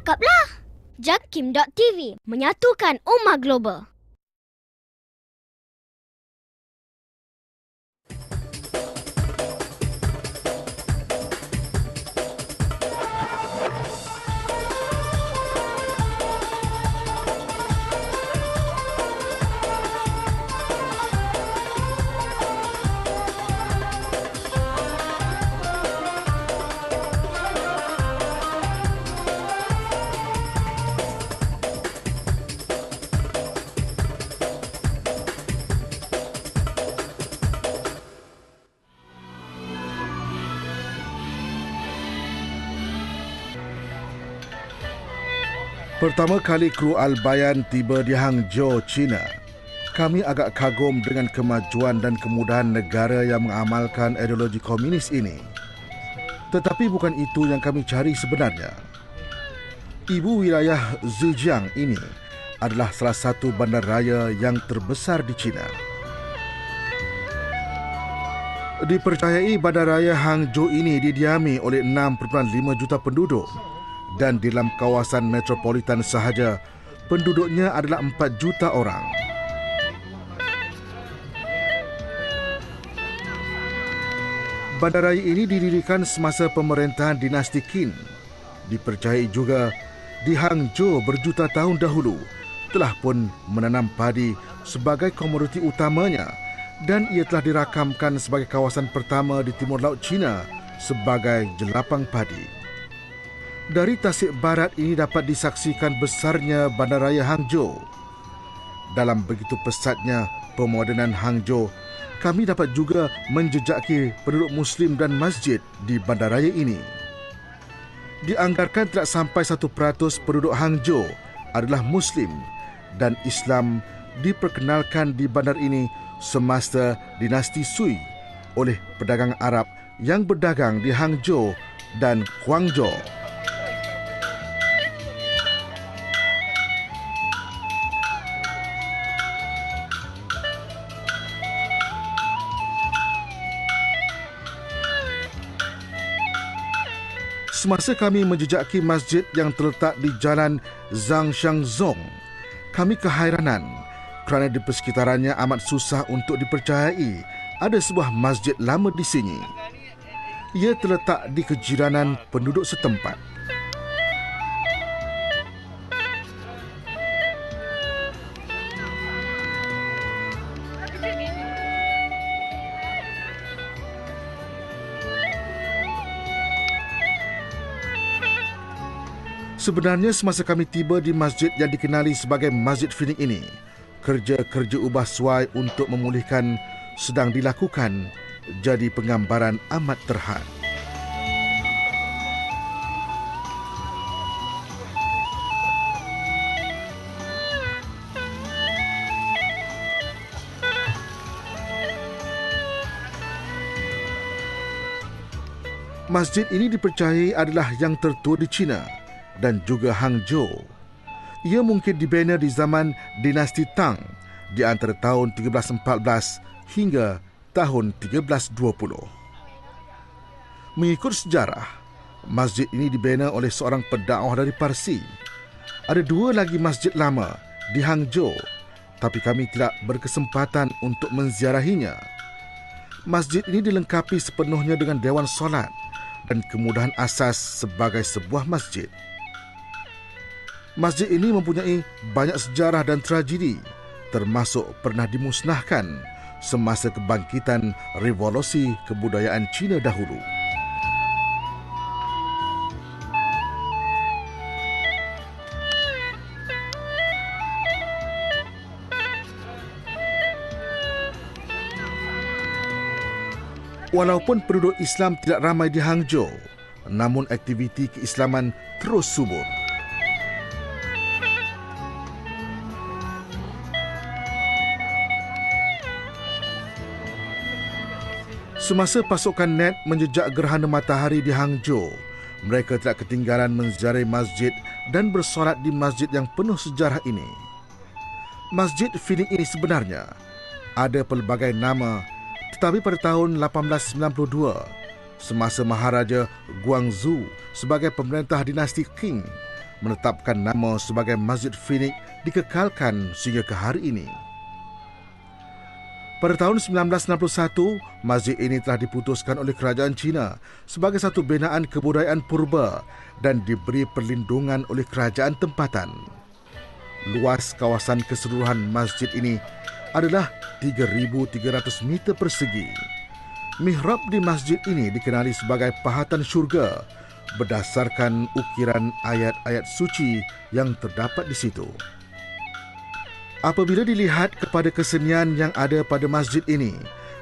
Cakaplah. Jakim.tv menyatukan ummah global. Pertama kali kru Al-Bayan tiba di Hangzhou, China. Kami agak kagum dengan kemajuan dan kemudahan negara yang mengamalkan ideologi komunis ini. Tetapi bukan itu yang kami cari sebenarnya. Ibu wilayah Zhejiang ini adalah salah satu bandaraya yang terbesar di China. Dipercayai bandaraya Hangzhou ini didiami oleh 6.5 juta penduduk. Dan di dalam kawasan metropolitan sahaja, penduduknya adalah 4 juta orang. Bandaraya ini didirikan semasa pemerintahan dinasti Qin. Dipercayai juga di Hangzhou berjuta tahun dahulu telah pun menanam padi sebagai komoditi utamanya dan ia telah dirakamkan sebagai kawasan pertama di Timur Laut China sebagai jelapang padi. Dari tasik barat ini dapat disaksikan besarnya bandaraya Hangzhou. Dalam begitu pesatnya pemodenan Hangzhou, kami dapat juga menjejaki penduduk Muslim dan masjid di bandaraya ini. Dianggarkan tidak sampai 1% penduduk Hangzhou adalah Muslim dan Islam diperkenalkan di bandar ini semasa dinasti Sui oleh pedagang Arab yang berdagang di Hangzhou dan Guangzhou. Semasa kami menjejaki masjid yang terletak di jalan Zhangxiangzong, kami kehairanan kerana di persekitarannya amat susah untuk dipercayai ada sebuah masjid lama di sini. Ia terletak di kejiranan penduduk setempat. Sebenarnya semasa kami tiba di masjid yang dikenali sebagai Masjid Fining ini, kerja-kerja ubah suai untuk memulihkan sedang dilakukan jadi penggambaran amat terhad. Masjid ini dipercayai adalah yang tertua di China dan juga Hangzhou. Ia mungkin dibina di zaman dinasti Tang di antara tahun 1314 hingga tahun 1320. Mengikut sejarah, masjid ini dibina oleh seorang pendakwah dari Parsi. Ada 2 lagi masjid lama di Hangzhou, tapi kami tidak berkesempatan untuk menziarahinya. Masjid ini dilengkapi sepenuhnya dengan dewan solat dan kemudahan asas sebagai sebuah masjid. Masjid ini mempunyai banyak sejarah dan tragedi, termasuk pernah dimusnahkan semasa kebangkitan revolusi kebudayaan Cina dahulu. Walaupun penduduk Islam tidak ramai di Hangzhou, namun aktiviti keislaman terus subur. Semasa pasukan NET menjejak gerhana matahari di Hangzhou, mereka tidak ketinggalan menziarahi masjid dan bersolat di masjid yang penuh sejarah ini. Masjid Fining ini sebenarnya ada pelbagai nama, tetapi pada tahun 1892, semasa Maharaja Guangzhou sebagai pemerintah dinasti Qing, menetapkan nama sebagai Masjid Phoenix dikekalkan sehingga ke hari ini. Pada tahun 1961, masjid ini telah diputuskan oleh kerajaan China sebagai satu binaan kebudayaan purba dan diberi perlindungan oleh kerajaan tempatan. Luas kawasan keseluruhan masjid ini adalah 3,300 meter persegi. Mihrab di masjid ini dikenali sebagai pahatan syurga berdasarkan ukiran ayat-ayat suci yang terdapat di situ. Apabila dilihat kepada kesenian yang ada pada masjid ini,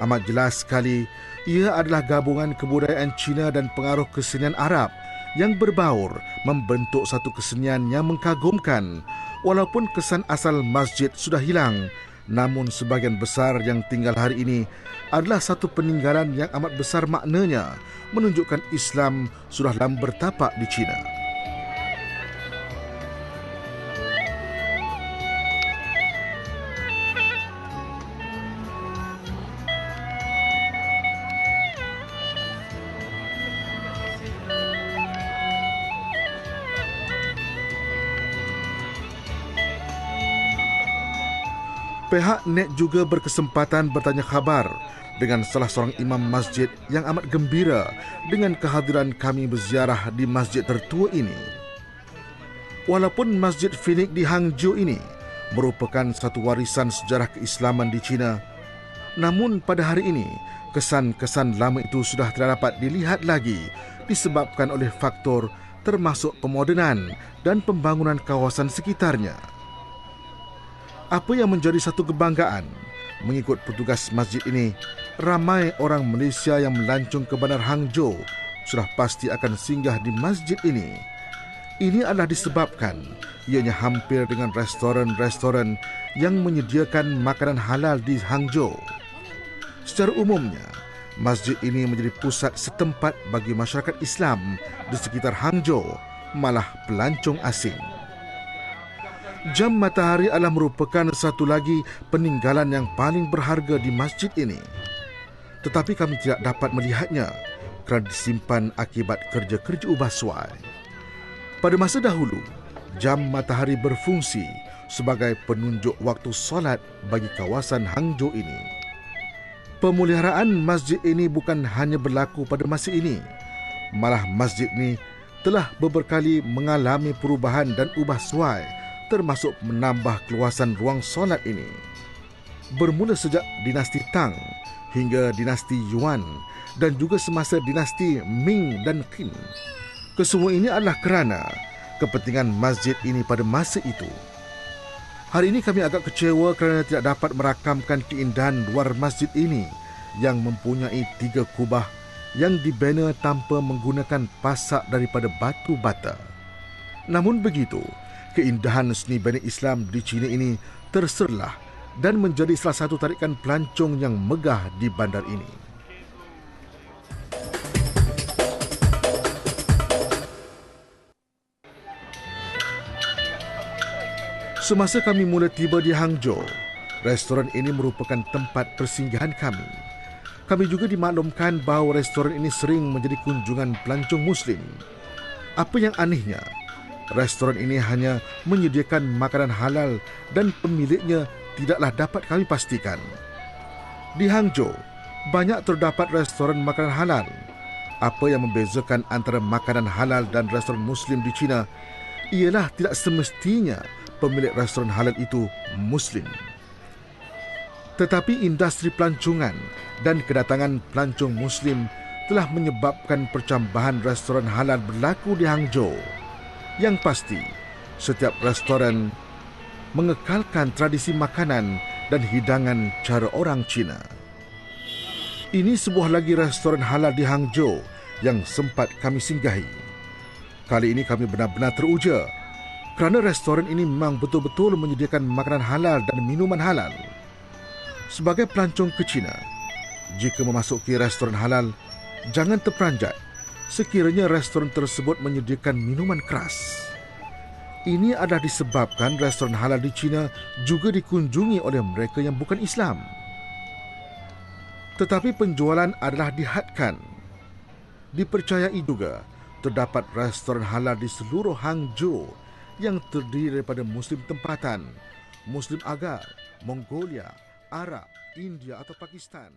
amat jelas sekali ia adalah gabungan kebudayaan Cina dan pengaruh kesenian Arab yang berbaur membentuk satu kesenian yang mengagumkan. Walaupun kesan asal masjid sudah hilang, namun sebahagian besar yang tinggal hari ini adalah satu peninggalan yang amat besar maknanya, menunjukkan Islam sudah lama bertapak di China. Pihak NET juga berkesempatan bertanya khabar dengan salah seorang imam masjid yang amat gembira dengan kehadiran kami berziarah di masjid tertua ini. Walaupun Masjid Phoenix di Hangzhou ini merupakan satu warisan sejarah keislaman di China, namun pada hari ini kesan-kesan lama itu sudah tidak dapat dilihat lagi disebabkan oleh faktor termasuk pemodenan dan pembangunan kawasan sekitarnya. Apa yang menjadi satu kebanggaan, mengikut petugas masjid ini, ramai orang Malaysia yang melancong ke Bandar Hangzhou sudah pasti akan singgah di masjid ini. Ini adalah disebabkan ianya hampir dengan restoran-restoran yang menyediakan makanan halal di Hangzhou. Secara umumnya, masjid ini menjadi pusat setempat bagi masyarakat Islam di sekitar Hangzhou, malah pelancong asing. Jam matahari adalah merupakan satu lagi peninggalan yang paling berharga di masjid ini. Tetapi kami tidak dapat melihatnya kerana disimpan akibat kerja-kerja ubah suai. Pada masa dahulu, jam matahari berfungsi sebagai penunjuk waktu solat bagi kawasan Hangzhou ini. Pemeliharaan masjid ini bukan hanya berlaku pada masa ini, malah masjid ini telah beberapa kali mengalami perubahan dan ubah suai, termasuk menambah keluasan ruang solat ini. Bermula sejak dinasti Tang hingga dinasti Yuan dan juga semasa dinasti Ming dan Qin. Kesemua ini adalah kerana kepentingan masjid ini pada masa itu. Hari ini kami agak kecewa kerana tidak dapat merakamkan keindahan luar masjid ini yang mempunyai 3 kubah yang dibina tanpa menggunakan pasak daripada batu bata. Namun begitu, keindahan seni bina Islam di China ini terserlah dan menjadi salah satu tarikan pelancong yang megah di bandar ini. Semasa kami mula tiba di Hangzhou, restoran ini merupakan tempat persinggahan kami. Kami juga dimaklumkan bahawa restoran ini sering menjadi kunjungan pelancong Muslim. Apa yang anehnya, restoran ini hanya menyediakan makanan halal dan pemiliknya tidaklah dapat kami pastikan. Di Hangzhou, banyak terdapat restoran makanan halal. Apa yang membezakan antara makanan halal dan restoran Muslim di China ialah tidak semestinya pemilik restoran halal itu Muslim. Tetapi industri pelancongan dan kedatangan pelancong Muslim telah menyebabkan percambahan restoran halal berlaku di Hangzhou. Yang pasti, setiap restoran mengekalkan tradisi makanan dan hidangan cara orang Cina. Ini sebuah lagi restoran halal di Hangzhou yang sempat kami singgahi. Kali ini kami benar-benar teruja kerana restoran ini memang betul-betul menyediakan makanan halal dan minuman halal. Sebagai pelancong ke China, jika memasuki restoran halal, jangan terperanjat sekiranya restoran tersebut menyediakan minuman keras. Ini adalah disebabkan restoran halal di China juga dikunjungi oleh mereka yang bukan Islam. Tetapi penjualan adalah dihadkan. Dipercayai juga Terdapat restoran halal di seluruh Hangzhou yang terdiri daripada Muslim tempatan, Muslim agar, Mongolia, Arab, India atau Pakistan.